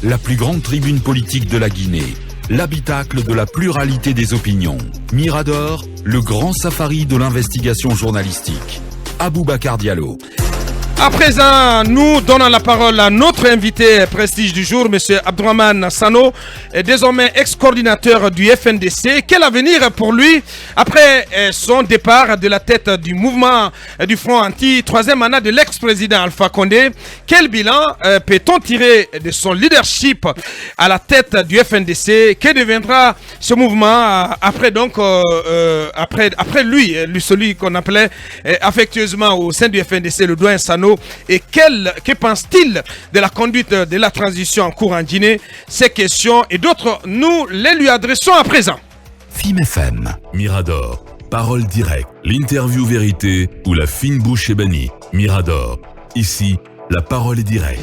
la plus grande tribune politique de la Guinée, l'habitacle de la pluralité des opinions. Mirador, le grand safari de l'investigation journalistique. Aboubacar Diallo. À présent, nous donnons la parole à notre invité prestige du jour, M. Abdourahmane Sano, désormais ex-coordinateur du FNDC. Quel avenir pour lui après son départ de la tête du mouvement du Front anti-troisième mandat de l'ex-président Alpha Condé? Quel bilan peut-on tirer de son leadership à la tête du FNDC? Que deviendra ce mouvement après lui, celui qu'on appelait affectueusement au sein du FNDC, le doyen Sano? Et que pense-t-il de la conduite de la transition en cours en Guinée? Ces questions et d'autres, nous les lui adressons à présent. FIM FM, Mirador, parole directe, l'interview vérité ou la fine bouche ébénie. Mirador, ici, la parole est directe.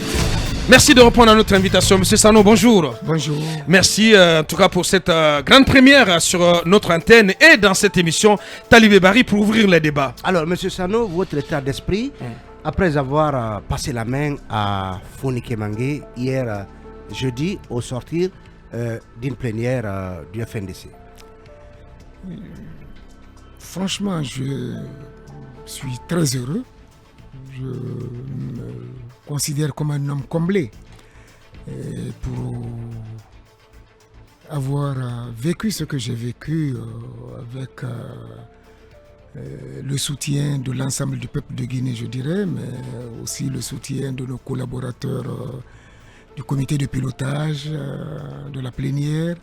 Merci de répondre à notre invitation. Monsieur Sano, bonjour. Bonjour. Merci en tout cas pour cette grande première sur notre antenne et dans cette émission Talibé Bari pour ouvrir les débats. Alors, Monsieur Sano, votre état d'esprit, après avoir passé la main à Fonike Mangué hier jeudi au sortir d'une plénière du FNDC. Franchement, je suis très heureux. Je me considère comme un homme comblé pour avoir vécu ce que j'ai vécu avec le soutien de l'ensemble du peuple de Guinée, je dirais, mais aussi le soutien de nos collaborateurs du comité de pilotage, de la plénière,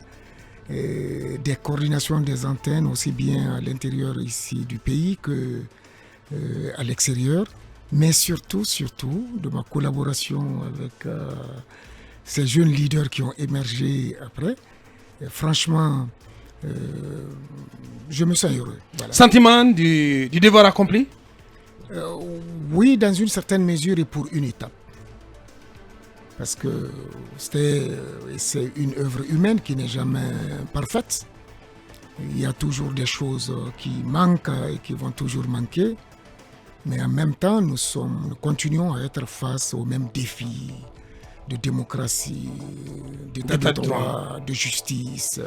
et des coordinations des antennes, aussi bien à l'intérieur ici du pays que à l'extérieur, mais surtout de ma collaboration avec ces jeunes leaders qui ont émergé après. Et franchement, je me sens heureux. Voilà. Sentiment du devoir accompli? Oui, dans une certaine mesure et pour une étape. Parce que c'est une œuvre humaine qui n'est jamais parfaite. Il y a toujours des choses qui manquent et qui vont toujours manquer. Mais en même temps, nous continuons à être face aux mêmes défis de démocratie, d'état de droit, de justice,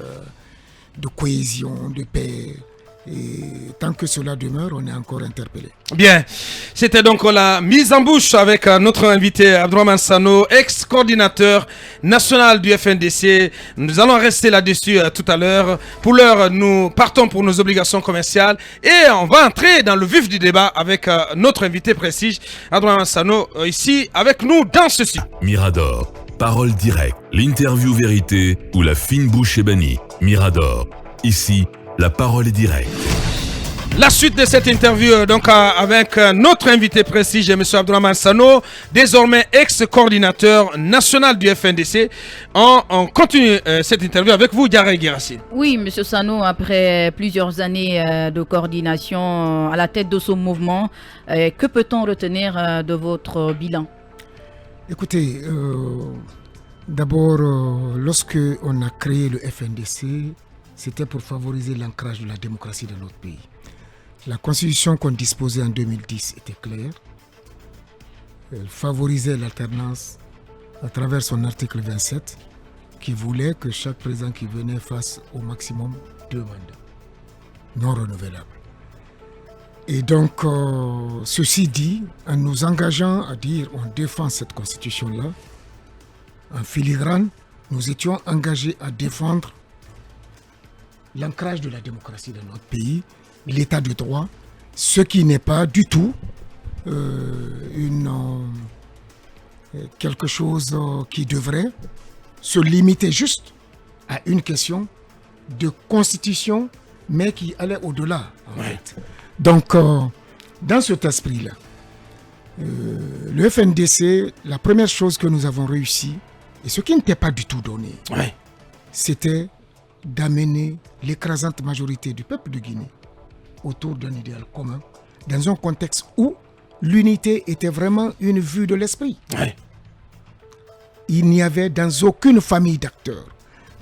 de cohésion, de paix. Et tant que cela demeure, on est encore interpellé. Bien, c'était donc la mise en bouche avec notre invité Abdourahmane Sano, ex-coordinateur national du FNDC. Nous allons rester là-dessus tout à l'heure. Pour l'heure, nous partons pour nos obligations commerciales et on va entrer dans le vif du débat avec notre invité prestige, Abdourahmane Sano, ici avec nous dans ceci. Mirador, parole directe, l'interview vérité ou la fine bouche ébénie. Mirador, ici, la parole est directe. La suite de cette interview donc avec notre invité prestige, M. Abdourahmane Sano, désormais ex-coordinateur national du FNDC. On continue cette interview avec vous, Diarra Guérassi. Oui, M. Sano, après plusieurs années de coordination à la tête de ce mouvement, que peut-on retenir de votre bilan? Écoutez, d'abord, lorsque on a créé le FNDC, c'était pour favoriser l'ancrage de la démocratie dans notre pays. La constitution qu'on disposait en 2010 était claire. Elle favorisait l'alternance à travers son article 27 qui voulait que chaque président qui venait fasse au maximum 2 mandats non renouvelables. Et donc, ceci dit, en nous engageant à dire on défend cette constitution-là, en filigrane, nous étions engagés à défendre l'ancrage de la démocratie dans notre pays, l'état de droit, ce qui n'est pas du tout quelque chose qui devrait se limiter juste à une question de constitution, mais qui allait au-delà, en fait. Donc, dans cet esprit-là, le FNDC, la première chose que nous avons réussi, et ce qui n'était pas du tout donné, c'était d'amener l'écrasante majorité du peuple de Guinée autour d'un idéal commun, dans un contexte où l'unité était vraiment une vue de l'esprit. Il n'y avait dans aucune famille d'acteurs,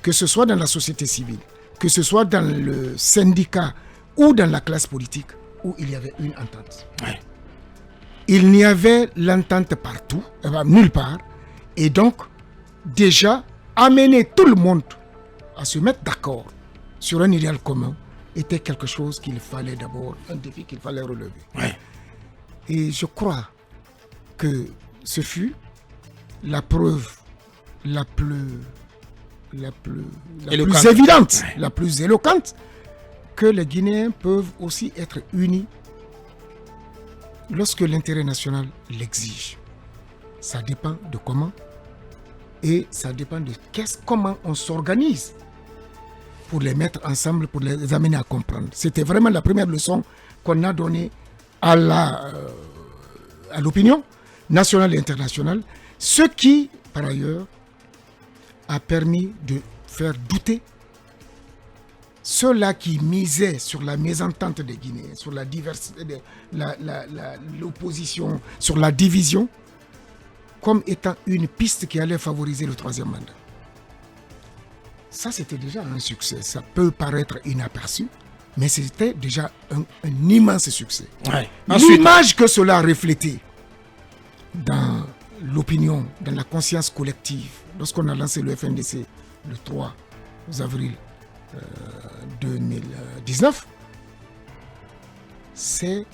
que ce soit dans la société civile, que ce soit dans le syndicat ou dans la classe politique, où il y avait une entente. Il n'y avait l'entente partout, nulle part, et donc déjà amener tout le monde à se mettre d'accord sur un idéal commun était quelque chose qu'il fallait d'abord, un défi qu'il fallait relever. Ouais. Et je crois que ce fut la preuve la plus évidente, la plus éloquente, que les Guinéens peuvent aussi être unis lorsque l'intérêt national l'exige. Ça dépend de comment, et ça dépend de comment on s'organise pour les mettre ensemble, pour les amener à comprendre. C'était vraiment la première leçon qu'on a donnée à l'opinion nationale et internationale, ce qui, par ailleurs, a permis de faire douter ceux-là qui misaient sur la mésentente des Guinéens, sur la diversité, l'opposition, sur la division, comme étant une piste qui allait favoriser le troisième mandat. Ça, c'était déjà un succès. Ça peut paraître inaperçu, mais c'était déjà un immense succès. Ouais. L'image que cela a reflété dans l'opinion, dans la conscience collective, lorsqu'on a lancé le FNDC le 3 avril 2019, c'est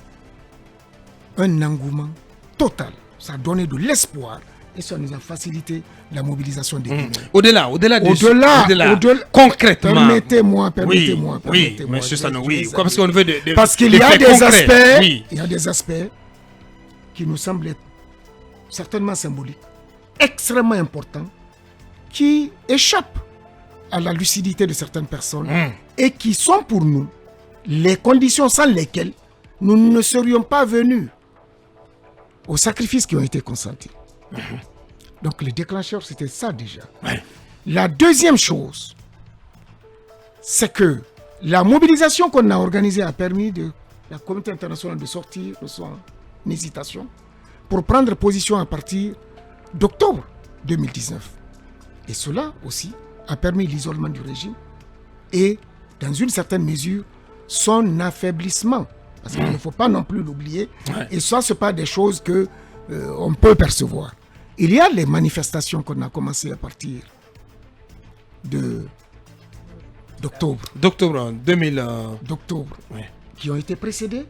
un engouement total. Ça a donné de l'espoir et ça nous a facilité la mobilisation des Guinéens. Au-delà, concrètement. Permettez-moi. Oui, monsieur Sano, oui. Parce qu'on veut parce qu'il y a des aspects, il y a des aspects qui nous semblent être certainement symboliques, extrêmement importants, qui échappent à la lucidité de certaines personnes et qui sont pour nous les conditions sans lesquelles nous ne serions pas venus aux sacrifices qui ont été consentis. Donc le déclencheur, c'était ça déjà. La deuxième chose, c'est que la mobilisation qu'on a organisée a permis de la communauté internationale de sortir de son hésitation pour prendre position à partir d'octobre 2019. Et cela aussi a permis l'isolement du régime et, dans une certaine mesure, son affaiblissement. Parce qu'il ne faut pas non plus l'oublier. Et ça, ce n'est pas des choses qu'on peut percevoir. Il y a les manifestations qu'on a commencées à partir d'octobre. D'octobre 2000. D'octobre. Qui ont été précédées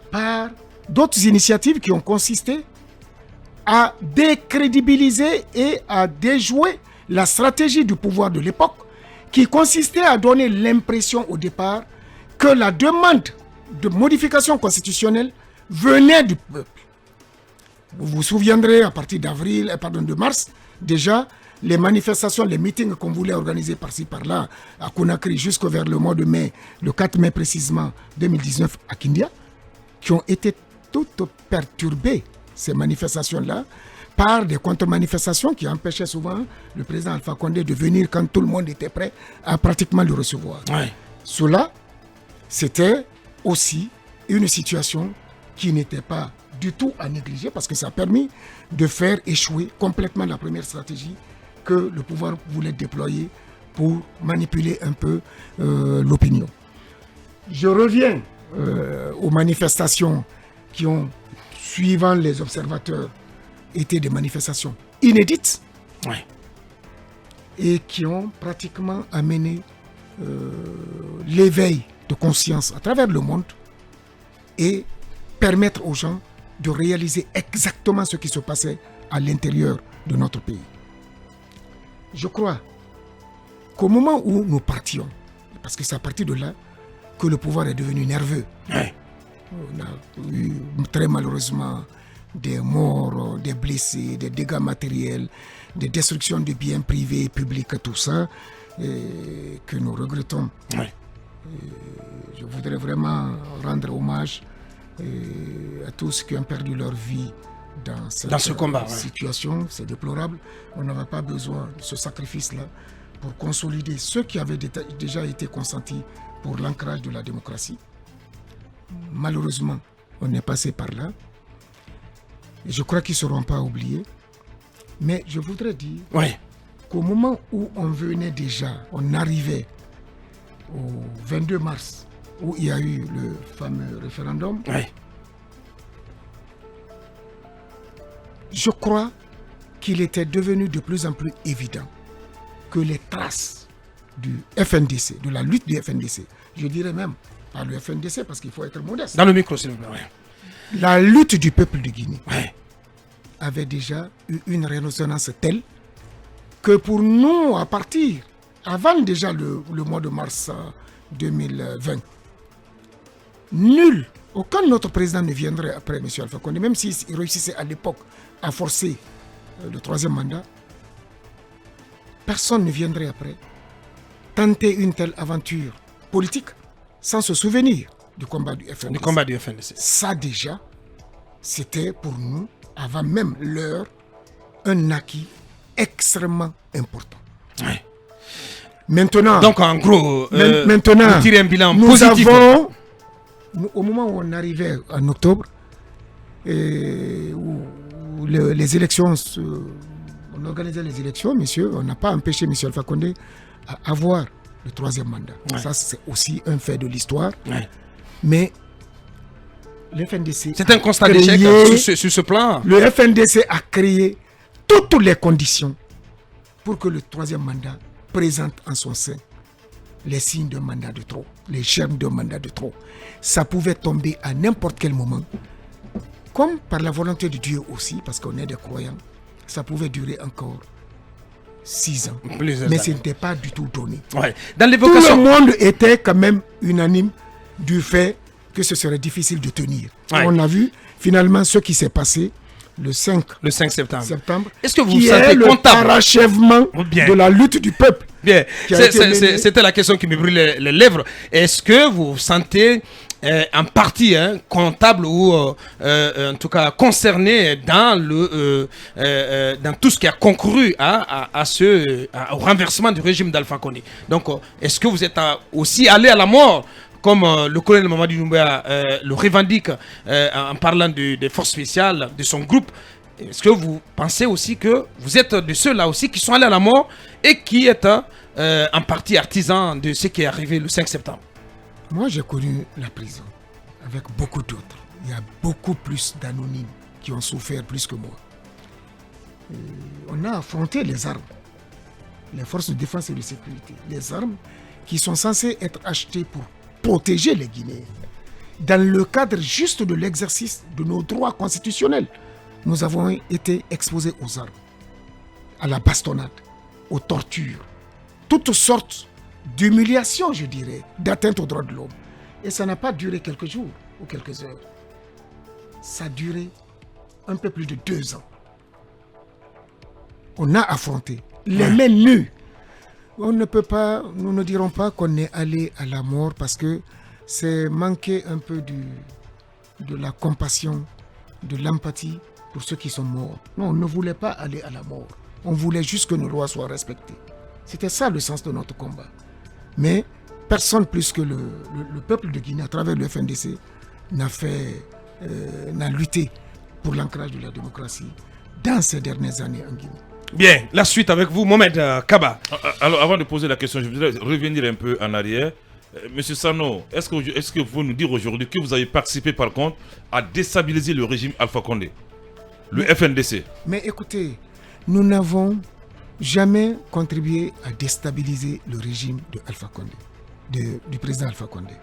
par d'autres initiatives qui ont consisté à décrédibiliser et à déjouer la stratégie du pouvoir de l'époque, qui consistait à donner l'impression au départ que la demande de modification constitutionnelle venait du peuple. Vous vous souviendrez, à partir de mars, déjà, les manifestations, les meetings qu'on voulait organiser par-ci, par-là, à Conakry, jusqu'au vers le mois de mai, le 4 mai précisément 2019 à Kindia, qui ont été toutes perturbées, ces manifestations-là, par des contre-manifestations qui empêchaient souvent le président Alpha Condé de venir quand tout le monde était prêt à pratiquement le recevoir. Cela, c'était aussi une situation qui n'était pas du tout à négliger parce que ça a permis de faire échouer complètement la première stratégie que le pouvoir voulait déployer pour manipuler un peu l'opinion. Je reviens aux manifestations qui ont, suivant les observateurs, été des manifestations inédites et qui ont pratiquement amené l'éveil de conscience à travers le monde et permettre aux gens de réaliser exactement ce qui se passait à l'intérieur de notre pays. Je crois qu'au moment où nous partions, parce que c'est à partir de là que le pouvoir est devenu nerveux, on a eu très malheureusement des morts, des blessés, des dégâts matériels, des destructions de biens privés et publics, tout ça, que nous regrettons. Je voudrais vraiment rendre hommage à tous ceux qui ont perdu leur vie dans ce combat, situation. C'est déplorable. On n'avait pas besoin de ce sacrifice-là pour consolider ce qui avait déjà été consenti pour l'ancrage de la démocratie. Malheureusement, on est passé par là. Et je crois qu'ils ne seront pas oubliés. Mais je voudrais dire qu'au moment où on arrivait au 22 mars, où il y a eu le fameux référendum, je crois qu'il était devenu de plus en plus évident que les traces du FNDC, de la lutte du FNDC, je dirais même pas le FNDC parce qu'il faut être modeste. Dans le micro, s'il vous plaît. Ouais. La lutte du peuple de Guinée Ouais. avait déjà eu une résonance telle que pour nous, à partir, avant déjà le mois de mars 2020, aucun autre président ne viendrait après M. Alpha Condé, même s'il réussissait à l'époque à forcer le 3e mandat, personne ne viendrait après tenter une telle aventure politique sans se souvenir du combat du FNDC. Le combat du FNDC. Ça déjà, c'était pour nous, avant même l'heure, un acquis extrêmement important. Ouais. Maintenant, Donc en gros, maintenant vous tirez un bilan nous positif. au moment où on arrivait en octobre, où les élections, on organisait les élections, monsieur, on n'a pas empêché M. Alpha Condé à avoir le 3e mandat. Ouais. Ça, c'est aussi un fait de l'histoire. Ouais. Mais le FNDC... C'est un constat d'échec sur ce plan. Le FNDC a créé toutes les conditions pour que le 3e mandat présente en son sein les signes d'un mandat de trop, les germes d'un mandat de trop. Ça pouvait tomber à n'importe quel moment, comme par la volonté de Dieu aussi, parce qu'on est des croyants, ça pouvait durer encore 6 ans. Mais ce n'était pas du tout donné. Ouais. Dans Tout l'évocation. le monde était quand même unanime du fait que ce serait difficile de tenir. Ouais. On a vu finalement ce qui s'est passé le 5 septembre. Est-ce que vous qui vous sentez est le comptable? parachèvement Bien. de la lutte du peuple. Bien, qui a été menée. c'était la question qui me brûle les lèvres. Est-ce que vous vous sentez en partie comptable ou en tout cas concerné dans dans tout ce qui a concouru au renversement du régime d'Alpha Condé? Donc, est-ce que vous êtes aussi allé à la mort comme le colonel Mamadi Doumbouya le revendique en parlant des forces spéciales de son groupe? Est-ce que vous pensez aussi que vous êtes de ceux-là aussi qui sont allés à la mort et qui êtes en partie artisans de ce qui est arrivé le 5 septembre? Moi, j'ai connu la prison avec beaucoup d'autres. Il y a beaucoup plus d'anonymes qui ont souffert plus que moi. On a affronté les armes, les forces de défense et de sécurité, les armes qui sont censées être achetées pour protéger les Guinéens. Dans le cadre juste de l'exercice de nos droits constitutionnels, nous avons été exposés aux armes, à la bastonnade, aux tortures, toutes sortes d'humiliations, je dirais, d'atteinte aux droits de l'homme. Et ça n'a pas duré quelques jours ou quelques heures. Ça a duré un peu plus de 2 ans. On a affronté les mains nues. On ne peut pas, nous ne dirons pas qu'on est allé à la mort parce que c'est manquer un peu de la compassion, de l'empathie pour ceux qui sont morts. Non, on ne voulait pas aller à la mort. On voulait juste que nos lois soient respectées. C'était ça le sens de notre combat. Mais personne plus que le peuple de Guinée, à travers le FNDC, n'a lutté pour l'ancrage de la démocratie dans ces dernières années en Guinée. Bien, la suite avec vous, Mohamed Kaba. Alors, avant de poser la question, je voudrais revenir un peu en arrière. Monsieur Sano, est-ce que vous pouvez nous dire aujourd'hui que vous avez participé par contre à déstabiliser le régime Alpha Condé, le FNDC? Mais écoutez, nous n'avons jamais contribué à déstabiliser le régime de Alpha Condé, du président Alpha Condé.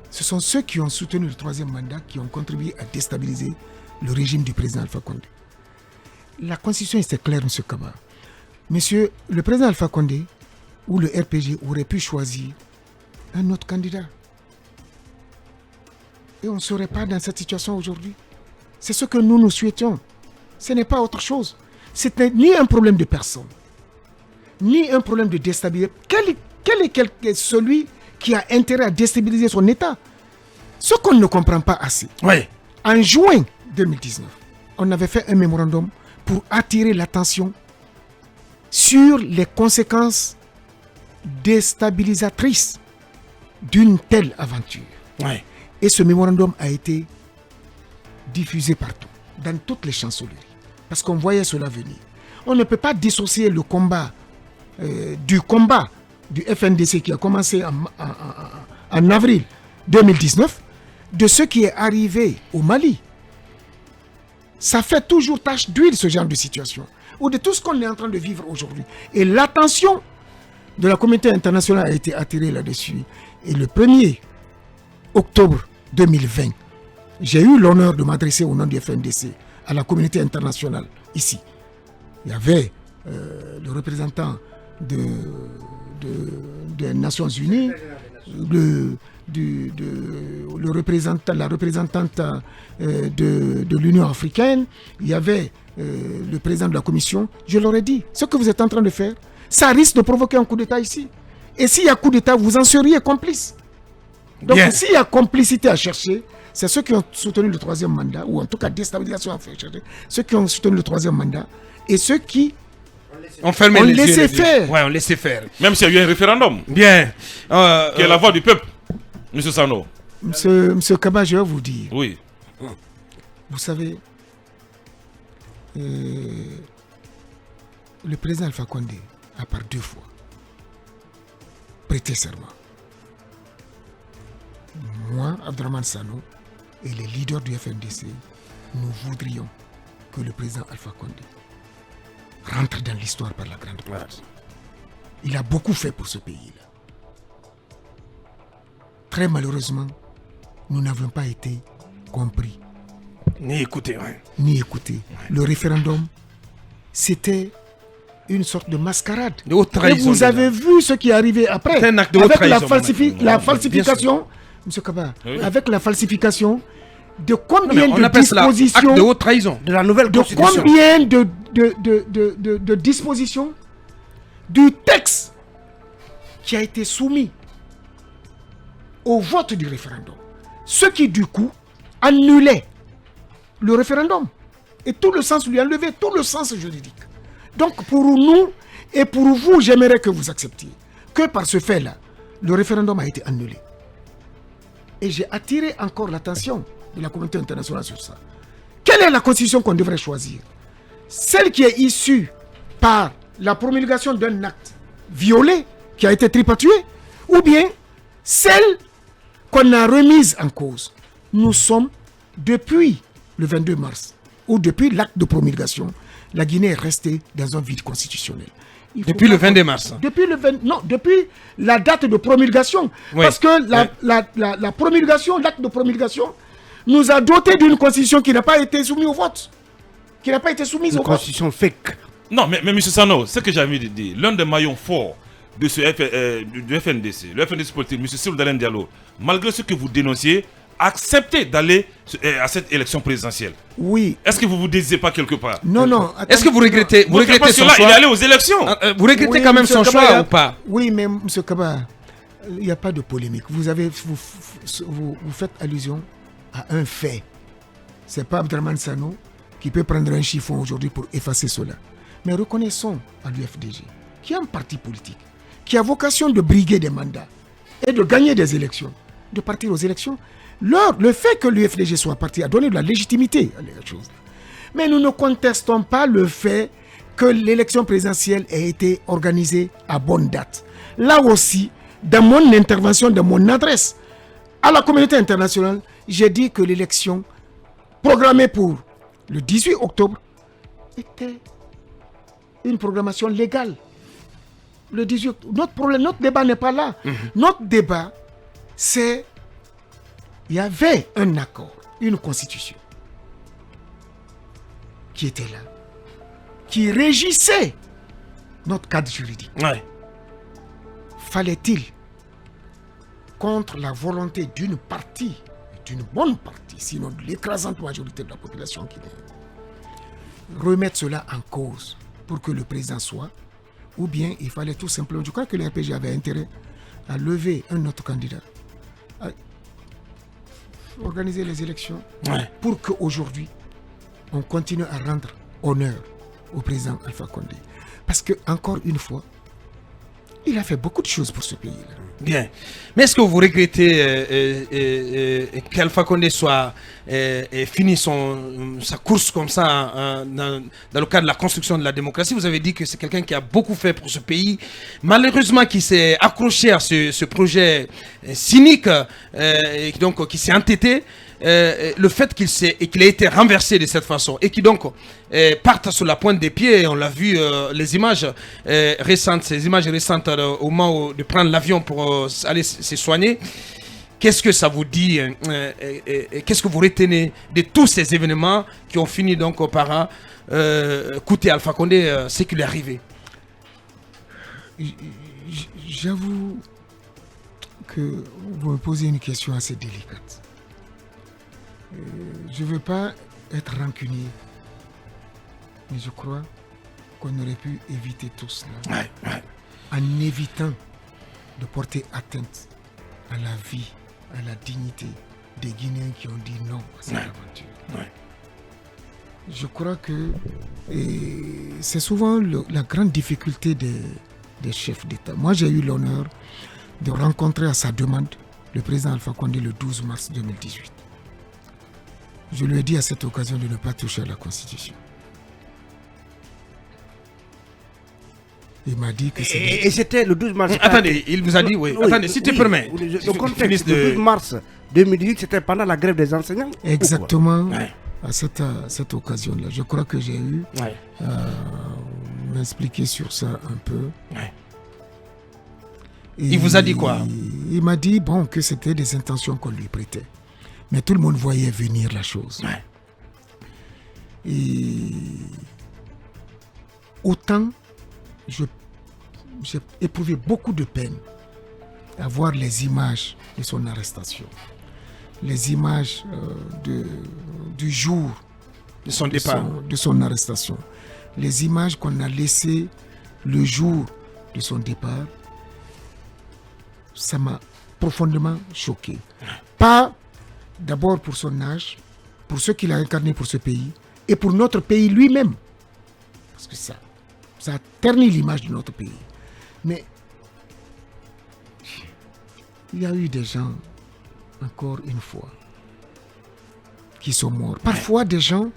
Ce sont ceux qui ont soutenu le 3e mandat qui ont contribué à déstabiliser le régime du président Alpha Condé. La constitution est claire, M. Kaba. Monsieur, le président Alpha Condé ou le RPG aurait pu choisir un autre candidat. Et on ne serait pas dans cette situation aujourd'hui. C'est ce que nous souhaitions. Ce n'est pas autre chose. Ce n'est ni un problème de personne, ni un problème de déstabilisation. Quel est celui qui a intérêt à déstabiliser son État? Ce qu'on ne comprend pas assez. Oui. En juin 2019, on avait fait un mémorandum pour attirer l'attention sur les conséquences déstabilisatrices d'une telle aventure. Oui. Et ce mémorandum a été diffusé partout, dans toutes les chancelleries, parce qu'on voyait cela venir. On ne peut pas dissocier le combat du FNDC qui a commencé en avril 2019 de ce qui est arrivé au Mali. Ça fait toujours tache d'huile, ce genre de situation. ou de tout ce qu'on est en train de vivre aujourd'hui. Et l'attention de la communauté internationale a été attirée là-dessus. Et le 1er octobre 2020, j'ai eu l'honneur de m'adresser au nom du FNDC à la communauté internationale ici. Il y avait le représentant des Nations Unies, la représentante de l'Union africaine, il y avait le président de la commission. Je leur ai dit, ce que vous êtes en train de faire, ça risque de provoquer un coup d'État ici. Et s'il y a coup d'État, vous en seriez complice. Donc s'il y a complicité à chercher, c'est ceux qui ont soutenu le 3e mandat, ou en tout cas déstabilisation à faire chercher, ceux qui ont soutenu le 3e mandat, et ceux qui on laissait faire. Ouais, on laissait faire. Même s'il y a eu un référendum. Bien. Qui est la voix du peuple, M. Sano. Monsieur Kaba, je vais vous dire. Oui. Vous savez, le président Alpha Condé a par 2 fois prêté serment. Moi, Abdraman Sano, et les leaders du FNDC, nous voudrions que le président Alpha Condé rentre dans l'histoire par la grande porte. Il a beaucoup fait pour ce pays-là. Très malheureusement, nous n'avons pas été compris. Ni écouté, ouais. Ni écouté. Le référendum, c'était une sorte de mascarade. De haute trahison. Et vous avez vu ce qui est arrivé après. C'est un acte de haute avec trahison, la falsification, M. Kaba, avec la falsification de combien on de appelle cela dispositions acte de haute trahison De la nouvelle de constitution. combien de dispositions du texte qui a été soumis au vote du référendum. Ce qui, du coup, annulait le référendum. Et tout le sens lui a enlevé, tout le sens juridique. Donc, pour nous et pour vous, j'aimerais que vous acceptiez que par ce fait-là, le référendum a été annulé. Et j'ai attiré encore l'attention de la communauté internationale sur ça. Quelle est la constitution qu'on devrait choisir? Celle qui est issue par la promulgation d'un acte violé qui a été tripatué, ou bien celle qu'on a remise en cause? Nous sommes, depuis le 22 mars, ou depuis l'acte de promulgation, la Guinée est restée dans un vide constitutionnel. Depuis le 22 mars. Depuis la date de promulgation. Oui. Parce que la promulgation, l'acte de promulgation, nous a doté d'une constitution qui n'a pas été soumise au vote. Qui n'a pas été soumise Une au vote. constitution fake. Non, mais M. Sano, ce que j'ai envie de dire, l'un des maillons forts de du FNDC, le FNDC politique, M. Cyril Dalein Diallo, malgré ce que vous dénonciez, acceptez d'aller à cette élection présidentielle. Oui. Est-ce que vous vous désirez pas quelque part? Non. Est-ce que vous regrettez, Parce que son là, il est choix? allé aux élections. Vous regrettez Oui, quand même monsieur son Kaba, choix ou pas? Oui, mais M. Kaba, il n'y a pas de polémique. Vous faites allusion à un fait. Ce n'est pas Abdraman Sano qui peut prendre un chiffon aujourd'hui pour effacer cela. Mais reconnaissons à l'UFDG, qui est un parti politique, qui a vocation de briguer des mandats et de gagner des élections, de partir aux élections. Le fait que l'UFDG soit parti a donné de la légitimité à la chose. Mais nous ne contestons pas le fait que l'élection présidentielle ait été organisée à bonne date. Là aussi, dans mon intervention, dans mon adresse à la communauté internationale, j'ai dit que l'élection programmée pour le 18 octobre était une programmation légale. Le 18 octobre, notre débat n'est pas là. Notre débat, c'est il y avait un accord, une constitution qui était là, qui régissait notre cadre juridique. Ouais. Fallait-il, contre la volonté d'une partie, d'une bonne partie, sinon de l'écrasante majorité de la population guinéenne, remettre cela en cause pour que le président soit, ou bien il fallait tout simplement, je crois que le RPG avait intérêt à lever un autre candidat, à organiser les élections, pour qu'aujourd'hui, on continue à rendre honneur au président Alpha Condé. Parce que, encore une fois, il a fait beaucoup de choses pour ce pays-là. Bien. Mais est-ce que vous regrettez qu'Alpha Condé soit fini sa course comme ça dans le cadre de la construction de la démocratie? Vous avez dit que c'est quelqu'un qui a beaucoup fait pour ce pays. Malheureusement, qui s'est accroché à ce projet cynique, et donc qui s'est entêté. le fait qu'il ait été renversé de cette façon et qu'il donc parte sur la pointe des pieds, on l'a vu, les images récentes, au moment de prendre l'avion pour aller se soigner. Qu'est-ce que ça vous dit, qu'est-ce que vous retenez de tous ces événements qui ont fini donc par coûter à Alpha Condé ce qui lui est arrivé? J'avoue que vous me posez une question assez délicate. Je ne veux pas être rancunier, mais je crois qu'on aurait pu éviter tout cela en évitant de porter atteinte à la vie, à la dignité des Guinéens qui ont dit non à cette aventure. Je crois que c'est souvent la grande difficulté des chefs d'État. Moi, j'ai eu l'honneur de rencontrer à sa demande le président Alpha Condé le 12 mars 2018. Je lui ai dit à cette occasion de ne pas toucher à la Constitution. Il m'a dit que et c'était le 12 mars. Attendez, il vous a dit, oui. Attendez, si tu permets. Le contexte du 12 mars 2018, c'était pendant la grève des enseignants. Exactement. À cette occasion-là. Je crois que j'ai eu m'expliquer sur ça un peu. Il vous a dit quoi? Il m'a dit que c'était des intentions qu'on lui prêtait. Mais tout le monde voyait venir la chose. Et autant j'ai éprouvé beaucoup de peine à voir les images de son arrestation, les images du jour de son départ, de son arrestation, les images qu'on a laissées le jour de son départ. Ça m'a profondément choqué. Pas d'abord pour son âge, pour ce qu'il a incarné pour ce pays et pour notre pays lui-même. Parce que ça a terni l'image de notre pays. Mais il y a eu des gens, encore une fois, qui sont morts. Parfois des gens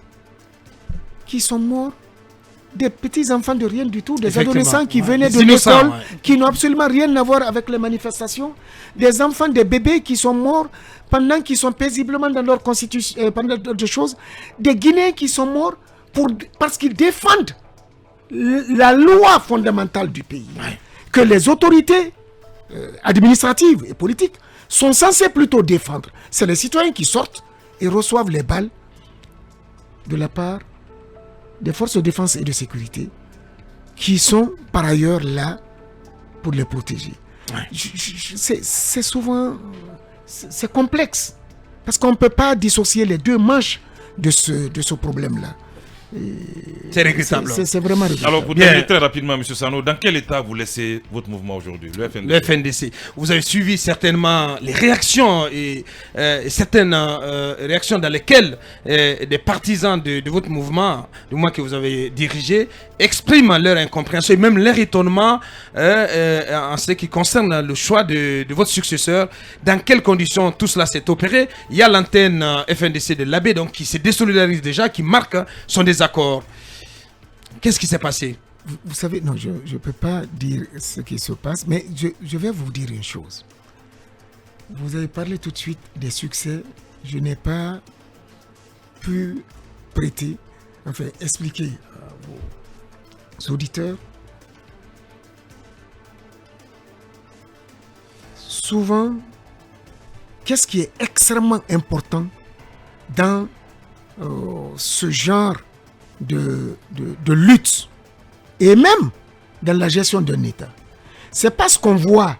qui sont morts, des petits enfants de rien du tout, des adolescents qui venaient de l'école, qui n'ont absolument rien à voir avec les manifestations, des enfants, des bébés qui sont morts pendant qu'ils sont paisiblement dans leur constitution, pendant d'autres choses, des Guinéens qui sont morts parce qu'ils défendent la loi fondamentale du pays, que les autorités administratives et politiques sont censées plutôt défendre. C'est les citoyens qui sortent et reçoivent les balles de la part des forces de défense et de sécurité qui sont par ailleurs là pour les protéger. C'est souvent c'est complexe parce qu'on ne peut pas dissocier les deux manches de ce problème-là. C'est regrettable. C'est vraiment regrettable. Alors, pour terminer très rapidement, M. Sano, dans quel état vous laissez votre mouvement aujourd'hui, le FNDC? Le FNDC. Vous avez suivi certainement les réactions et certaines réactions dans lesquelles des partisans de votre mouvement, du mouvement que vous avez dirigé, expriment leur incompréhension et même leur étonnement en ce qui concerne le choix de votre successeur. Dans quelles conditions tout cela s'est opéré? Il y a l'antenne FNDC de l'Abbé donc qui se désolidarise déjà, qui marque son désaccord. Qu'est-ce qui s'est passé? Vous savez, non, je ne peux pas dire ce qui se passe, mais je vais vous dire une chose. Vous avez parlé tout de suite des succès. Je n'ai pas pu expliquer à vos auditeurs. Souvent, qu'est-ce qui est extrêmement important dans ce genre de lutte et même dans la gestion d'un État? C'est pas ce qu'on voit,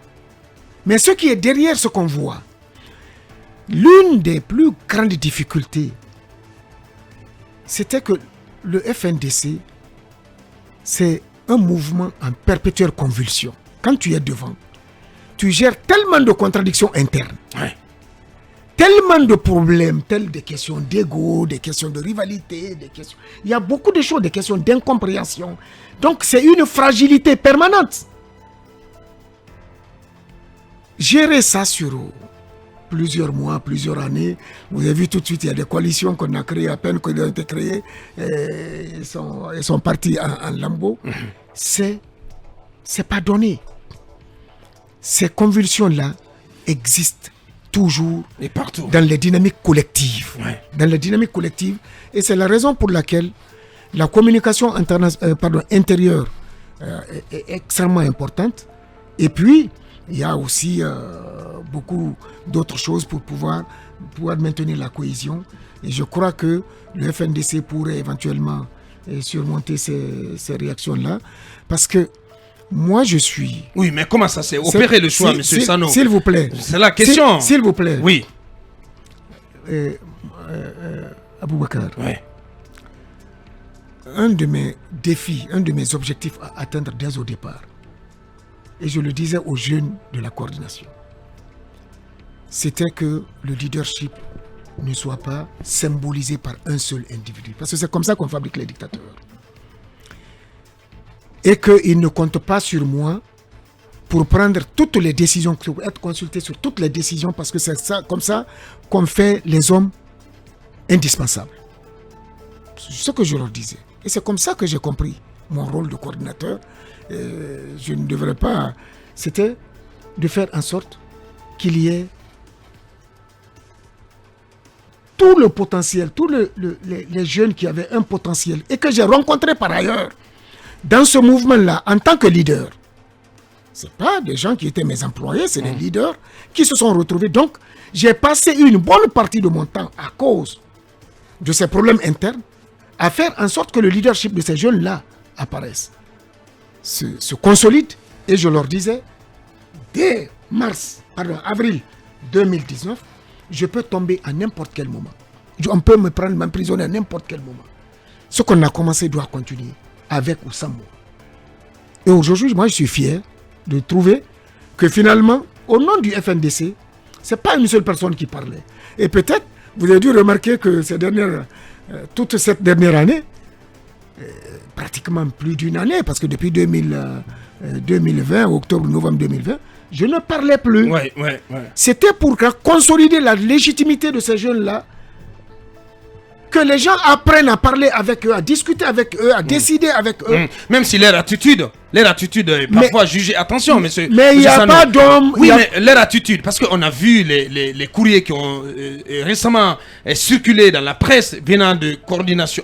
mais ce qui est derrière ce qu'on voit. L'une des plus grandes difficultés, c'était que le FNDC, c'est un mouvement en perpétuelle convulsion. Quand tu es devant, tu gères tellement de contradictions internes. Tellement de problèmes, telles des questions d'ego, des questions de rivalité, des questions... Il y a beaucoup de choses, des questions d'incompréhension. Donc c'est une fragilité permanente. Gérer ça sur plusieurs mois, plusieurs années. Vous avez vu tout de suite, il y a des coalitions qu'on a créées, à peine qu'elles ont été créées. Elles sont parties en lambeaux. C'est pas donné. Ces convulsions-là existent toujours Et partout. dans les dynamiques collectives. Ouais. Dans les dynamiques collectives. Et c'est la raison pour laquelle la communication intérieure est extrêmement importante. Et puis, il y a aussi beaucoup d'autres choses pour pouvoir maintenir la cohésion. Et je crois que le FNDC pourrait éventuellement surmonter ces réactions-là. Parce que moi, je suis... Oui, mais comment ça s'est opéré le choix, M. Sano? S'il vous plaît. C'est la question. S'il vous plaît. Oui. Aboubakar. Oui. Un de mes défis, un de mes objectifs à atteindre dès au départ, et je le disais aux jeunes de la coordination, c'était que le leadership ne soit pas symbolisé par un seul individu. Parce que c'est comme ça qu'on fabrique les dictateurs. Et qu'ils ne comptent pas sur moi pour prendre toutes les décisions, pour être consulté sur toutes les décisions, parce que c'est ça, comme ça qu'on fait les hommes indispensables. C'est ce que je leur disais. Et c'est comme ça que j'ai compris mon rôle de coordinateur. Je ne devrais pas... C'était de faire en sorte qu'il y ait tout le potentiel, tous les jeunes qui avaient un potentiel et que j'ai rencontrés par ailleurs dans ce mouvement-là en tant que leader. Ce pas des gens qui étaient mes employés, c'est des leaders qui se sont retrouvés. Donc, j'ai passé une bonne partie de mon temps à cause de ces problèmes internes à faire en sorte que le leadership de ces jeunes-là apparaisse, se consolide. Et je leur disais, dès avril 2019, je peux tomber à n'importe quel moment. On peut me prendre, m'emprisonner à n'importe quel moment. Ce qu'on a commencé doit continuer, avec ou sans moi. Et aujourd'hui, moi, je suis fier de trouver que finalement, au nom du FNDC, ce n'est pas une seule personne qui parlait. Et peut-être, vous avez dû remarquer que toute cette dernière année, pratiquement plus d'une année, parce que depuis 2020, octobre-novembre 2020, je ne parlais plus. Ouais. C'était pour consolider la légitimité de ces jeunes-là, que les gens apprennent à parler avec eux, à discuter avec eux, à décider avec eux. Même si leur attitude est parfois jugée. Attention, monsieur. Mais il n'y a pas d'homme. Oui, mais leur attitude, parce qu'on a vu les courriers qui ont récemment circulé dans la presse venant de coordination,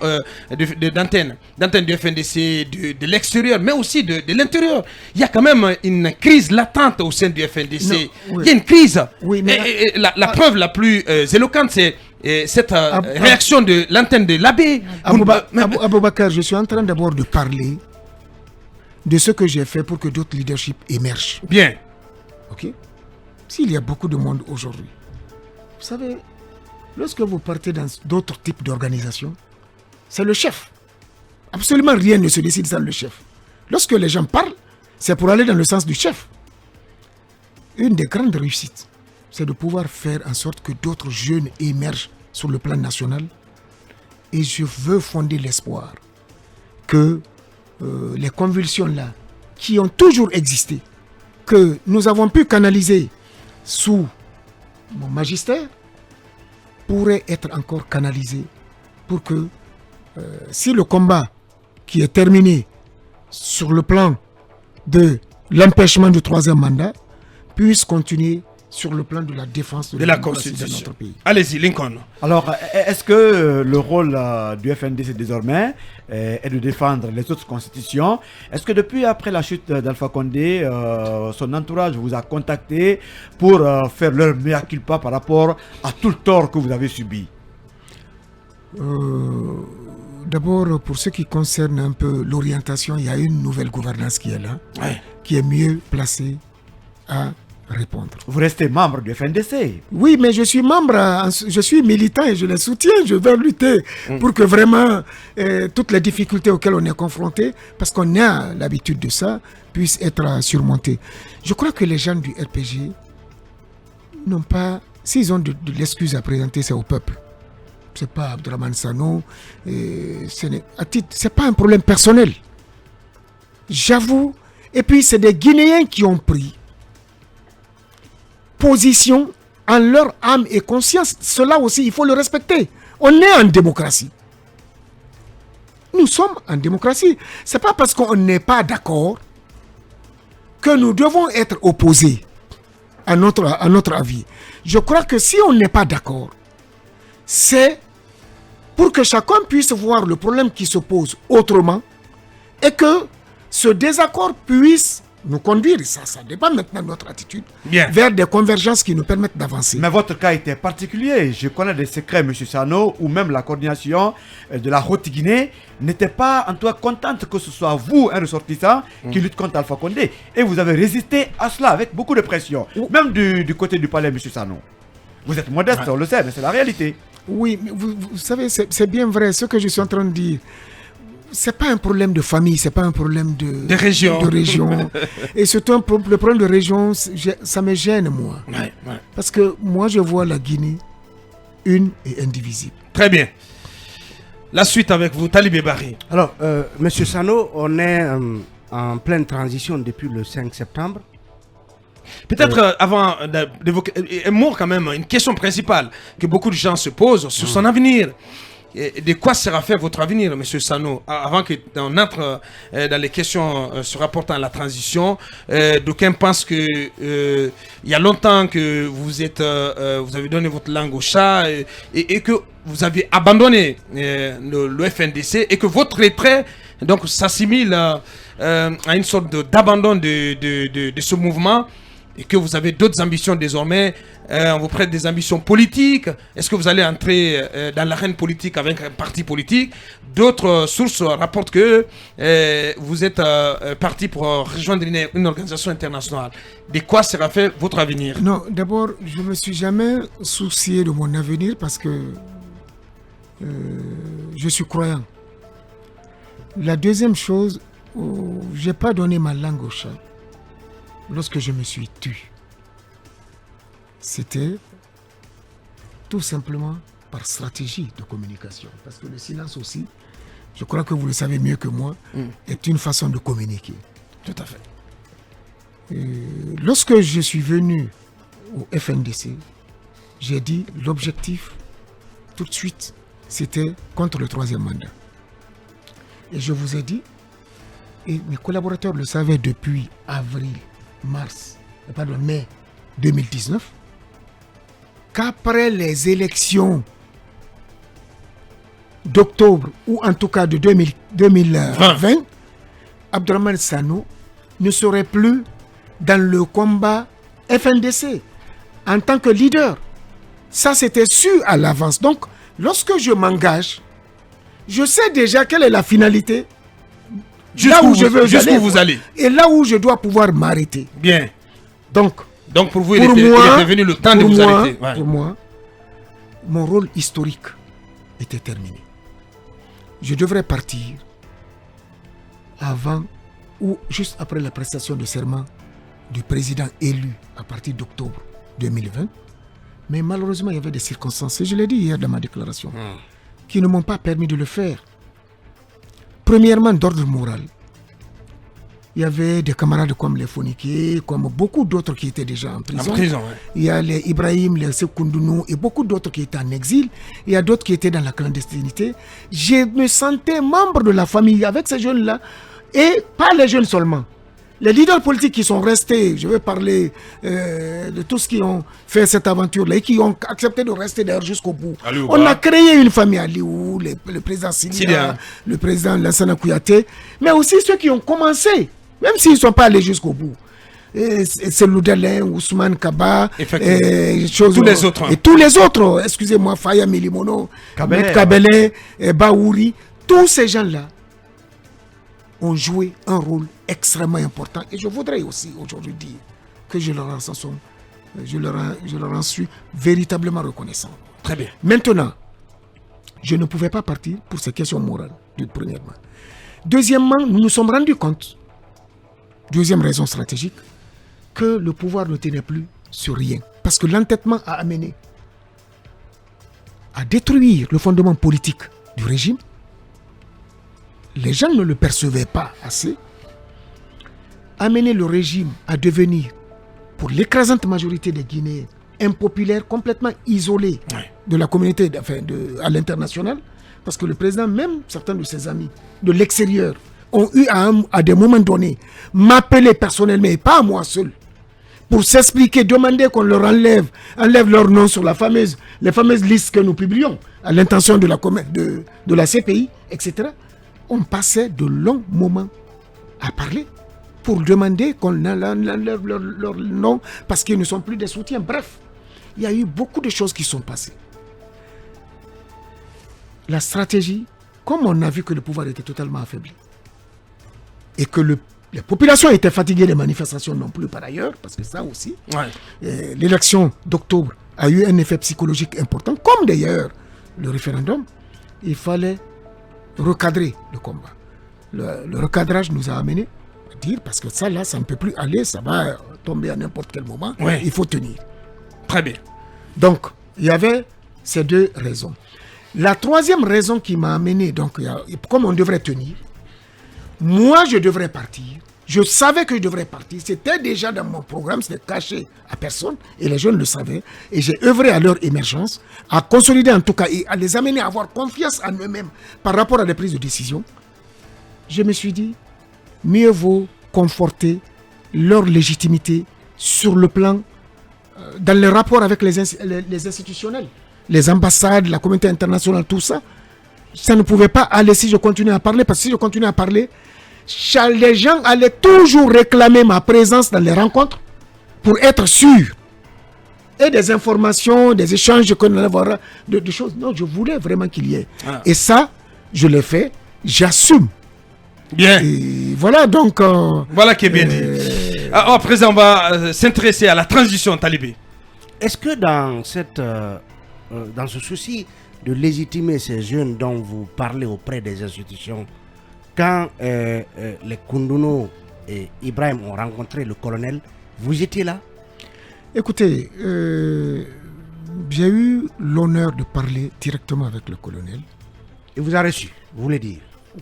d'antenne du FNDC, de l'extérieur, mais aussi de l'intérieur. Il y a quand même une crise latente au sein du FNDC. Non, oui. Il y a une crise. Oui, mais et la preuve la plus éloquente, c'est cette réaction de l'antenne de l'abbé. Aboubakar, je suis en train d'abord de parler de ce que j'ai fait pour que d'autres leaderships émergent. Bien. Ok. S'il y a beaucoup de monde aujourd'hui, vous savez, lorsque vous partez dans d'autres types d'organisations, c'est le chef. Absolument rien ne se décide sans le chef. Lorsque les gens parlent, c'est pour aller dans le sens du chef. Une des grandes réussites, c'est de pouvoir faire en sorte que d'autres jeunes émergent sur le plan national. Et je veux fonder l'espoir que les convulsions là, qui ont toujours existé, que nous avons pu canaliser sous mon magistère, pourraient être encore canalisées pour que si le combat qui est terminé sur le plan de l'empêchement du troisième mandat puisse continuer sur le plan de la défense de la démocratie Constitution de notre pays. Allez-y, Lincoln. Alors, est-ce que le rôle du FNDC désormais est de défendre les autres constitutions? Est-ce que depuis après la chute d'Alpha Condé, son entourage vous a contacté pour faire leur mea culpa par rapport à tout le tort que vous avez subi? D'abord, pour ce qui concerne un peu l'orientation, il y a une nouvelle gouvernance qui est là, qui est mieux placée à répondre. Vous restez membre du FNDC? Oui, mais je suis membre, je suis militant et je les soutiens. Je vais lutter pour que vraiment toutes les difficultés auxquelles on est confronté, parce qu'on a l'habitude de ça, puissent être surmontées. Je crois que les gens du RPG n'ont pas, s'ils ont de l'excuse à présenter, c'est au peuple. C'est pas Abdourahmane Sano, c'est pas un problème personnel. J'avoue. Et puis c'est des Guinéens qui ont pris position en leur âme et conscience. Cela aussi, il faut le respecter. On est en démocratie. Nous sommes en démocratie. C'est pas parce qu'on n'est pas d'accord que nous devons être opposés. à notre avis. Je crois que si on n'est pas d'accord, c'est pour que chacun puisse voir le problème qui se pose autrement et que ce désaccord puisse nous conduire, ça dépend maintenant de notre attitude, vers des convergences qui nous permettent d'avancer. Mais votre cas était particulier. Je connais des secrets, M. Sano, où même la coordination de la Haute-Guinée n'était pas en tout cas contente que ce soit vous, un ressortissant, qui lutte contre Alpha Condé. Et vous avez résisté à cela avec beaucoup de pression, même du côté du palais, M. Sano. Vous êtes modeste, on le sait, mais c'est la réalité. Oui, mais vous savez, c'est bien vrai. Ce que je suis en train de dire, c'est pas un problème de famille, c'est pas un problème de région. Et surtout, le problème de région, ça me gêne, moi. Parce que moi, je vois la Guinée une et indivisible. Très bien. La suite avec vous, Talibé Bari. Alors, Monsieur Sano, on est en pleine transition depuis le 5 septembre. Peut-être avant d'évoquer un mot quand même, une question principale que beaucoup de gens se posent sur son avenir. Et de quoi sera fait votre avenir, M. Sano? Avant qu'on entre dans les questions se rapportant à la transition, d'aucuns pensent que il y a longtemps que vous avez donné votre langue au chat et que vous avez abandonné le FNDC et que votre retrait donc s'assimile à une sorte d'abandon de ce mouvement. Et que vous avez d'autres ambitions désormais, on vous prête des ambitions politiques. Est-ce que vous allez entrer dans l'arène politique avec un parti politique? D'autres sources rapportent que vous êtes parti pour rejoindre une organisation internationale. De quoi sera fait votre avenir? Non, d'abord, je ne me suis jamais soucié de mon avenir parce que je suis croyant. La deuxième chose, je n'ai pas donné ma langue au chat. Lorsque je me suis tu, c'était tout simplement par stratégie de communication. Parce que le silence aussi, je crois que vous le savez mieux que moi, est une façon de communiquer. Tout à fait. Lorsque je suis venu au FNDC, j'ai dit l'objectif, tout de suite, c'était contre le 3e mandat. Et je vous ai dit, et mes collaborateurs le savaient depuis mai 2019, qu'après les élections d'octobre ou en tout cas de 2020, Abdourahmane Sano ne serait plus dans le combat FNDC en tant que leader. Ça, c'était su à l'avance. Donc, lorsque je m'engage, je sais déjà quelle est la finalité. Là où je veux jusqu'où vous allez. Et là où je dois pouvoir m'arrêter. Bien. Donc pour vous, il était venu le temps de vous arrêter. Ouais. Pour moi, mon rôle historique était terminé. Je devrais partir avant ou juste après la prestation de serment du président élu à partir d'octobre 2020. Mais malheureusement, il y avait des circonstances, et je l'ai dit hier dans ma déclaration, qui ne m'ont pas permis de le faire. Premièrement, d'ordre moral. Il y avait des camarades comme les Foniquiers, comme beaucoup d'autres qui étaient déjà en prison. Il y a les Ibrahim, les Sekundounou et beaucoup d'autres qui étaient en exil. Il y a d'autres qui étaient dans la clandestinité. Je me sentais membre de la famille avec ces jeunes-là. Et pas les jeunes seulement. Les leaders politiques qui sont restés, je vais parler de tous qui ont fait cette aventure-là et qui ont accepté de rester d'ailleurs jusqu'au bout. On a créé une famille, Aliou, le président Sidia, le président Lansana Kouyaté, mais aussi ceux qui ont commencé, même s'ils ne sont pas allés jusqu'au bout. C'est Loudelin, Ousmane Kaba, tous les autres. Et tous les autres, excusez-moi, Faya Milimono, Kabele, Baouri, tous ces gens-là ont joué un rôle extrêmement important. Et je voudrais aussi aujourd'hui dire que je leur en suis véritablement reconnaissant. Très bien. Maintenant, je ne pouvais pas partir pour ces questions morales, premièrement. Deuxièmement, nous nous sommes rendus compte, deuxième raison stratégique, que le pouvoir ne tenait plus sur rien. Parce que l'entêtement a amené à détruire le fondement politique du régime. Les gens ne le percevaient pas assez. Amener le régime à devenir, pour l'écrasante majorité des Guinéens, impopulaire, complètement isolé de la communauté à l'international, parce que le président, même certains de ses amis de l'extérieur, ont eu à des moments donnés m'appeler personnellement, et pas à moi seul, pour s'expliquer, demander qu'on leur enlève leur nom sur les fameuses listes que nous publions à l'intention de la CPI, etc. On passait de longs moments à parler pour demander qu'on enlève leur nom parce qu'ils ne sont plus des soutiens. Bref, il y a eu beaucoup de choses qui sont passées. La stratégie, comme on a vu que le pouvoir était totalement affaibli et que les populations étaient fatiguées des manifestations non plus par ailleurs, parce que ça aussi, l'élection d'octobre a eu un effet psychologique important, comme d'ailleurs le référendum. Il fallait recadrer le combat. Le recadrage nous a amené à dire, parce que ça là, ça ne peut plus aller, ça va tomber à n'importe quel moment, il faut tenir. Très bien. Donc, il y avait ces deux raisons. La troisième raison qui m'a amené, donc, comme on devrait tenir, moi je devrais partir. Je savais que je devrais partir. C'était déjà dans mon programme, c'était caché à personne, et les jeunes le savaient. Et j'ai œuvré à leur émergence, à consolider en tout cas, et à les amener à avoir confiance en eux-mêmes par rapport à des prises de décision. Je me suis dit, mieux vaut conforter leur légitimité sur le plan, dans les rapports avec les institutionnels, les ambassades, la communauté internationale, tout ça. Ça ne pouvait pas aller si je continuais à parler, parce que si je continuais à parler, les gens allaient toujours réclamer ma présence dans les rencontres pour être sûrs. Et des informations, des échanges qu'on allait avoir, de choses. Non, je voulais vraiment qu'il y ait. Et ça, je l'ai fait, j'assume. Bien. Et voilà donc... voilà qui est bien dit. À présent, on va s'intéresser à la transition talibé. Est-ce que dans ce souci de légitimer ces jeunes dont vous parlez auprès des institutions, quand les Koundouno et Ibrahim ont rencontré le colonel, vous étiez là? Écoutez, j'ai eu l'honneur de parler directement avec le colonel. Il vous a reçu, vous voulez dire?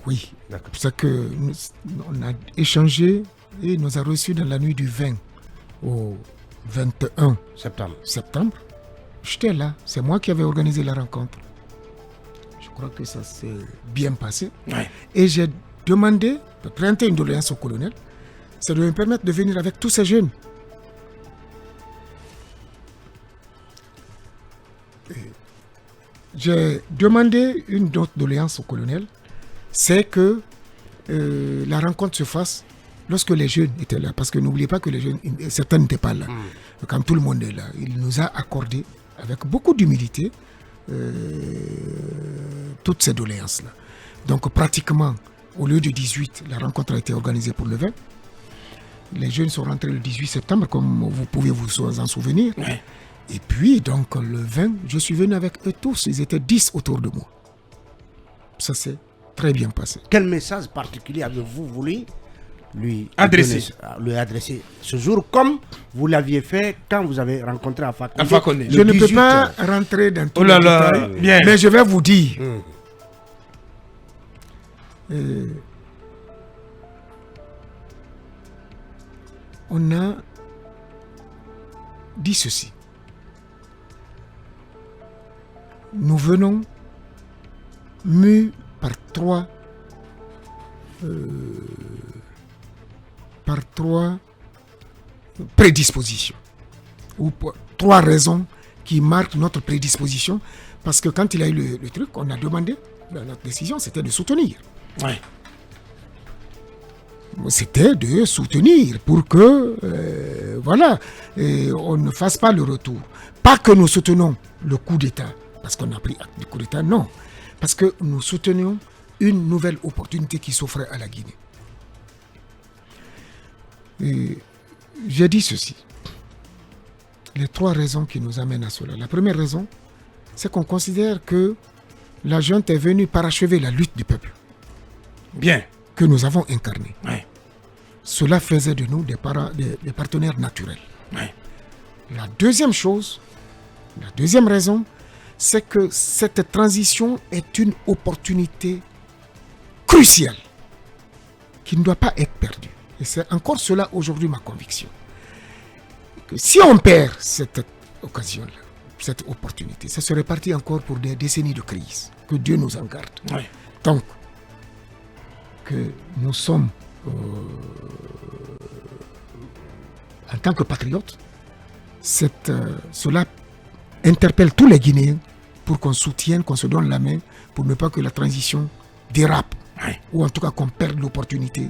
Oui, c'est pour ça qu'on a échangé et il nous a reçus dans la nuit du 20 au 21 septembre. J'étais là, c'est moi qui avais organisé la rencontre. Je crois que ça s'est bien passé. Et j'ai demandé de présenter une doléance au colonel, c'est de me permettre de venir avec tous ces jeunes. J'ai demandé une autre doléance au colonel, c'est que la rencontre se fasse lorsque les jeunes étaient là. Parce que n'oubliez pas que les jeunes, certains n'étaient pas là. Quand tout le monde est là, il nous a accordé avec beaucoup d'humilité toutes ces doléances-là. Donc pratiquement, au lieu du 18, la rencontre a été organisée pour le 20. Les jeunes sont rentrés le 18 septembre, comme vous pouvez vous en souvenir. Et puis, donc, le 20, je suis venu avec eux tous. Ils étaient 10 autour de moi. Ça s'est très bien passé. Quel message particulier avez-vous voulu lui adresser ce jour, comme vous l'aviez fait quand vous avez rencontré Alpha Condé? Je ne peux pas rentrer dans tous les détails, mais je vais vous dire. On a dit ceci. Nous venons mus par trois prédispositions, ou trois raisons qui marquent notre prédisposition, parce que quand il a eu le truc, on a demandé, notre décision c'était de soutenir. C'était de soutenir pour que on ne fasse pas le retour. Pas que nous soutenons le coup d'État, parce qu'on a pris acte du coup d'État, non. Parce que nous soutenions une nouvelle opportunité qui s'offrait à la Guinée. Et j'ai dit ceci. Les trois raisons qui nous amènent à cela. La première raison, c'est qu'on considère que la junte est venue parachever la lutte du peuple. Bien. Que nous avons incarné. Cela faisait de nous des partenaires naturels. La deuxième chose, la deuxième raison, c'est que cette transition est une opportunité cruciale qui ne doit pas être perdue. Et c'est encore cela aujourd'hui ma conviction. Que si on perd cette occasion-là, cette opportunité, ça serait parti encore pour des décennies de crise. Que Dieu nous en garde. Donc, que nous sommes en tant que patriote, cela interpelle tous les Guinéens pour qu'on soutienne, qu'on se donne la main, pour ne pas que la transition dérape, ou en tout cas qu'on perde l'opportunité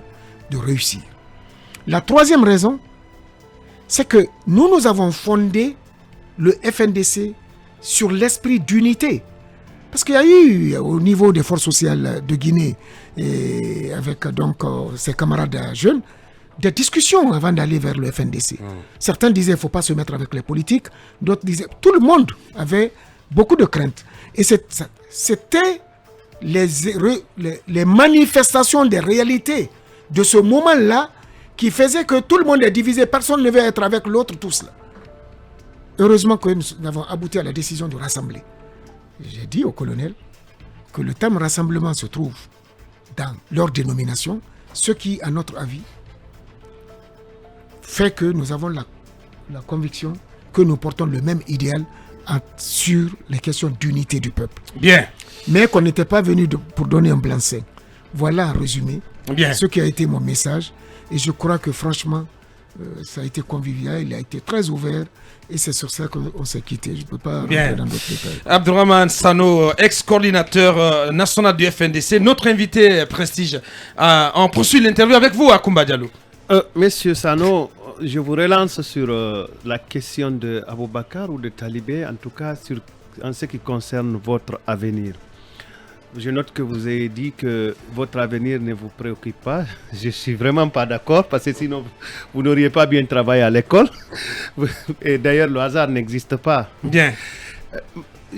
de réussir. La troisième raison, c'est que nous avons fondé le FNDC sur l'esprit d'unité. Parce qu'il y a eu au niveau des forces sociales de Guinée, et avec donc ses camarades jeunes, des discussions avant d'aller vers le FNDC. Certains disaient qu'il ne faut pas se mettre avec les politiques, d'autres disaient... Tout le monde avait beaucoup de craintes. Et c'était les manifestations des réalités de ce moment-là qui faisaient que tout le monde est divisé, personne ne veut être avec l'autre, tout cela. Heureusement que nous avons abouti à la décision de rassembler. J'ai dit au colonel que le terme rassemblement se trouve dans leur dénomination, ce qui, à notre avis, fait que nous avons la conviction que nous portons le même idéal sur les questions d'unité du peuple. Bien. Mais qu'on n'était pas venu pour donner un blanc-seing. Voilà en résumé ce qui a été mon message. Et je crois que franchement, ça a été convivial, il a été très ouvert. Et c'est sur ça qu'on s'est quitté. Je ne peux pas rentrer dans d'autres détails. Abdourahmane Sano, ex-coordinateur national du FNDC, notre invité prestige. On poursuit l'interview avec vous, Akoumba Diallo. Monsieur Sano, je vous relance sur la question de Aboubakar ou de Talibé, en tout cas en ce qui concerne votre avenir. Je note que vous avez dit que votre avenir ne vous préoccupe pas. Je ne suis vraiment pas d'accord parce que sinon vous n'auriez pas bien travaillé à l'école. Et d'ailleurs, le hasard n'existe pas. Bien.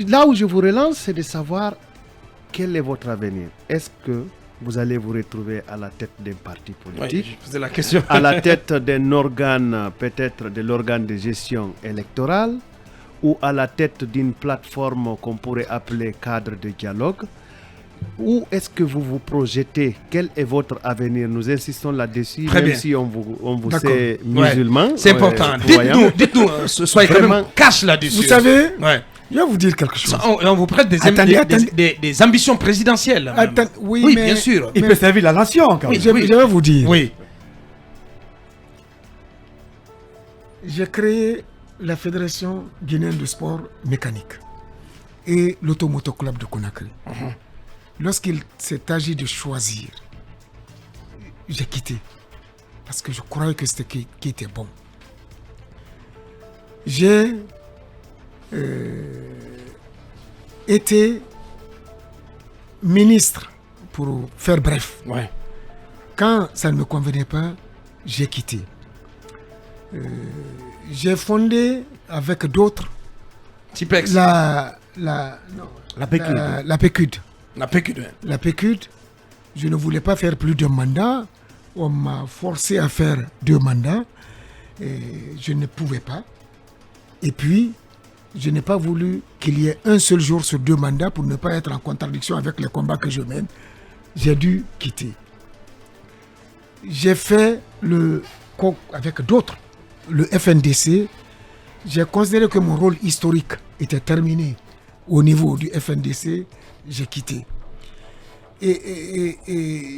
Là où je vous relance, c'est de savoir quel est votre avenir. Est-ce que vous allez vous retrouver à la tête d'un parti politique, je faisais la question. à la tête d'un organe, peut-être de l'organe de gestion électorale, ou à la tête d'une plateforme qu'on pourrait appeler cadre de dialogue? Où est-ce que vous vous projetez? Quel est votre avenir? Nous insistons là-dessus, même si on vous sait musulman. C'est important. Dites-nous, soyez quand même cash là-dessus. Vous savez, je vais vous dire quelque chose. On vous prête des ambitions présidentielles. Oui, mais, bien sûr. Il peut servir la nation quand même. Je vais vous dire. Oui. J'ai créé la Fédération guinéenne de sport mécanique et l'Automoto Club de Conakry. Lorsqu'il s'est agi de choisir, j'ai quitté parce que je croyais que c'était qui était bon. J'ai été ministre, pour faire bref. Quand ça ne me convenait pas, j'ai quitté. J'ai fondé avec d'autres la PECUD. La PECUD. La PECUD, je ne voulais pas faire plus de mandats. On m'a forcé à faire 2 mandats. Et je ne pouvais pas. Et puis, je n'ai pas voulu qu'il y ait un seul jour sur 2 mandats pour ne pas être en contradiction avec les combats que je mène. J'ai dû quitter. J'ai fait avec d'autres, le FNDC. J'ai considéré que mon rôle historique était terminé au niveau du FNDC. J'ai quitté. Et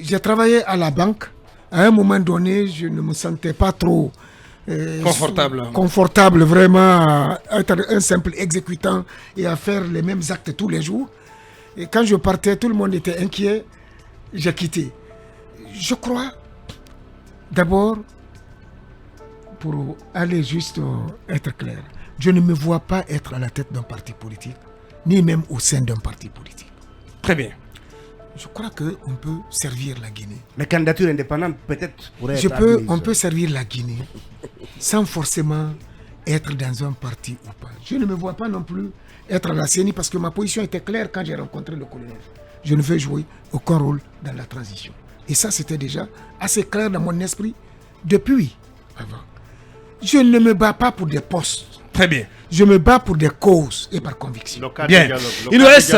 j'ai travaillé à la banque. À un moment donné, je ne me sentais pas trop confortable vraiment à être un simple exécutant et à faire les mêmes actes tous les jours. Et quand je partais, tout le monde était inquiet. J'ai quitté. Je crois, d'abord, pour aller juste être clair, je ne me vois pas être à la tête d'un parti politique, ni même au sein d'un parti politique. Très bien. Je crois qu'on peut servir la Guinée. Mais candidature indépendante, peut-être, pourrait être on peut servir la Guinée sans forcément être dans un parti ou pas. Je ne me vois pas non plus être à la CENI parce que ma position était claire quand j'ai rencontré le colonel. Je ne veux jouer aucun rôle dans la transition. Et ça, c'était déjà assez clair dans mon esprit depuis avant. Je ne me bats pas pour des postes. Très bien. Je me bats pour des causes et par conviction. Bien. Il nous reste,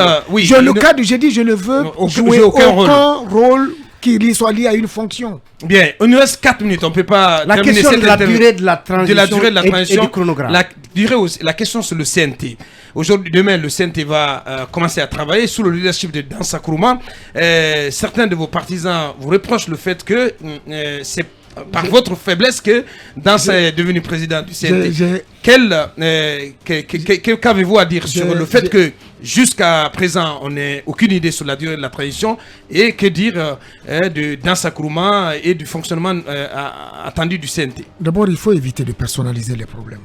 j'ai dit, je ne veux jouer aucun rôle qui soit lié à une fonction. Bien. Il nous reste 4 minutes. On ne peut pas la terminer question de la durée de la transition, et du chronogramme. La question sur le CNT. Aujourd'hui, demain, le CNT va commencer à travailler sous le leadership de Dansa Kourouma. Certains de vos partisans vous reprochent le fait que c'est par votre faiblesse que Dansa est devenu président du CNT. Qu'avez-vous à dire sur le fait que jusqu'à présent, on n'a aucune idée sur la durée de la transition et que dire de Dansa Kourouma et du fonctionnement attendu du CNT? D'abord, il faut éviter de personnaliser les problèmes.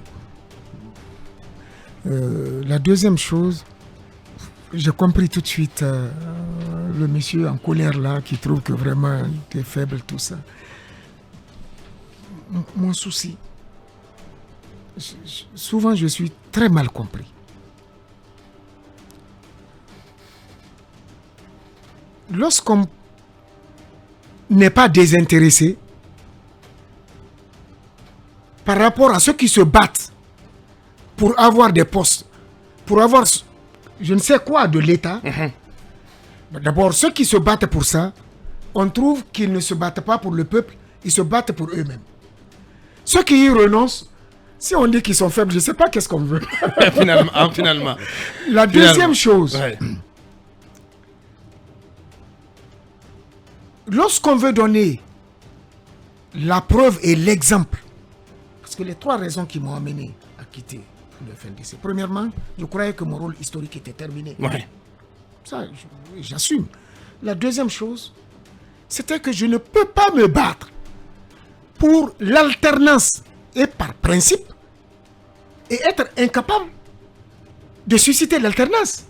La deuxième chose, j'ai compris tout de suite le monsieur en colère là qui trouve que vraiment il est faible, tout ça. Mon souci, souvent je suis très mal compris. Lorsqu'on n'est pas désintéressé par rapport à ceux qui se battent pour avoir des postes, pour avoir je ne sais quoi de l'État, d'abord ceux qui se battent pour ça, on trouve qu'ils ne se battent pas pour le peuple, ils se battent pour eux-mêmes. Ceux qui y renoncent, si on dit qu'ils sont faibles, je ne sais pas qu'est-ce qu'on veut. Finalement. La deuxième chose, lorsqu'on veut donner la preuve et l'exemple, parce que les 3 raisons qui m'ont amené à quitter le FNDC. Premièrement, je croyais que mon rôle historique était terminé. Ça, j'assume. La deuxième chose, c'était que je ne peux pas me battre pour l'alternance et par principe et être incapable de susciter l'alternance.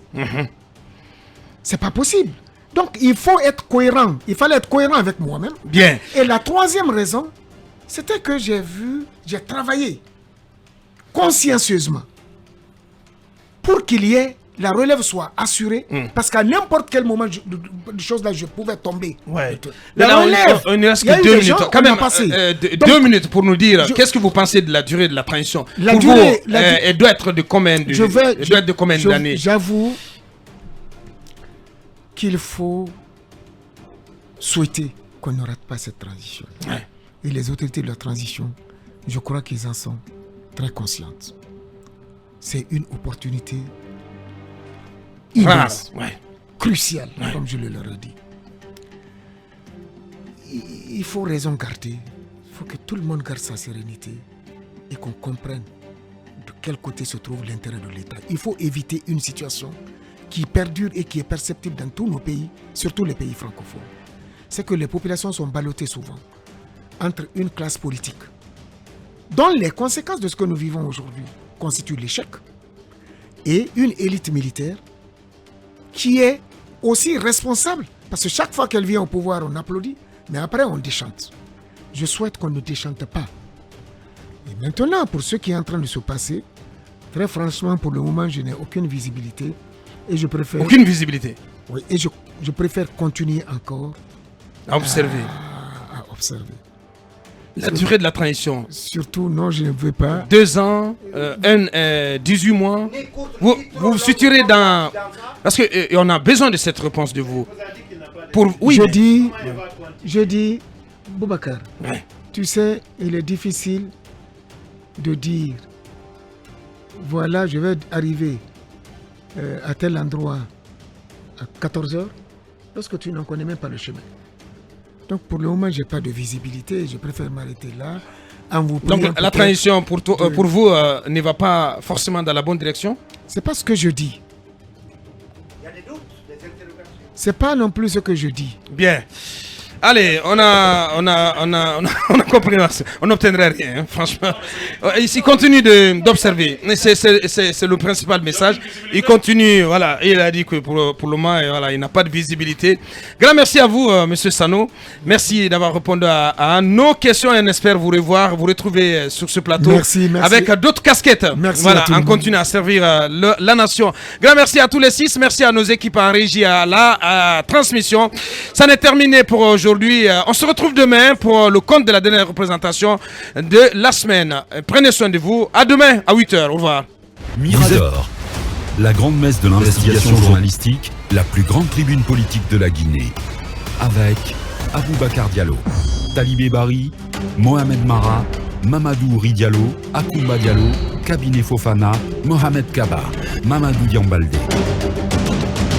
C'est pas possible. Donc, il faut être cohérent. Il fallait être cohérent avec moi-même. Bien. Et la troisième raison, c'était que j'ai travaillé consciencieusement pour qu'il y ait la relève soit assurée, parce qu'à n'importe quel moment de choses là, je pouvais tomber. La relève, il ne reste que 2 minutes. Quand même, 2 minutes pour nous dire qu'est-ce que vous pensez de la durée de la transition. Pour vous, elle doit être de combien d'années? J'avoue qu'il faut souhaiter qu'on ne rate pas cette transition. Et les autorités de la transition, je crois qu'ils en sont très conscientes. C'est une opportunité immense, cruciale, comme je le leur ai dit. Il faut raison garder. Il faut que tout le monde garde sa sérénité et qu'on comprenne de quel côté se trouve l'intérêt de l'État. Il faut éviter une situation qui perdure et qui est perceptible dans tous nos pays, surtout les pays francophones. C'est que les populations sont ballottées souvent entre une classe politique dont les conséquences de ce que nous vivons aujourd'hui constituent l'échec et une élite militaire qui est aussi responsable parce que chaque fois qu'elle vient au pouvoir on applaudit mais après on déchante. Je souhaite qu'on ne déchante pas. Et maintenant pour ce qui est en train de se passer, très franchement pour le moment je n'ai aucune visibilité et je préfère... Aucune visibilité? Oui, et je préfère continuer encore à observer. À observer. La durée de la transition. Surtout, non, je ne veux pas. 2 ans, 18 mois. Vous vous situerez dans... Parce qu'on a besoin de cette réponse de vous. Oui, je dis, Boubacar, tu sais, il est difficile de dire, voilà, je vais arriver à tel endroit à 14h, lorsque tu n'en connais même pas le chemin. Donc pour le moment, je n'ai pas de visibilité, je préfère m'arrêter là. Donc la transition pour vous ne va pas forcément dans la bonne direction? C'est pas ce que je dis. Il y a des doutes, des interrogations. C'est pas non plus ce que je dis. Bien. Allez, on a compris, on n'obtiendrait rien, hein, franchement. Ici, continue d'observer. C'est le principal message. Il continue, voilà. Il a dit que pour le moment, voilà, il n'a pas de visibilité. Grand merci à vous, Monsieur Sano. Merci d'avoir répondu à nos questions et on espère vous revoir, vous retrouver sur ce plateau. Merci. Avec d'autres casquettes. Merci. Voilà, on continue à servir la nation. Grand merci à tous les 6. Merci à nos équipes en régie, à la transmission. Ça n'est terminé pour aujourd'hui. On se retrouve demain pour le compte de la dernière représentation de la semaine. Prenez soin de vous. À demain à 8h. Au revoir. Mirador, la grande messe de l'investigation journalistique, la plus grande tribune politique de la Guinée. Avec Aboubacar Diallo, Talibé Bari, Mohamed Mara, Mamadou Ri Diallo, Akoumba Diallo, Kabinet Fofana, Mohamed Kaba, Mamadou Diambaldé.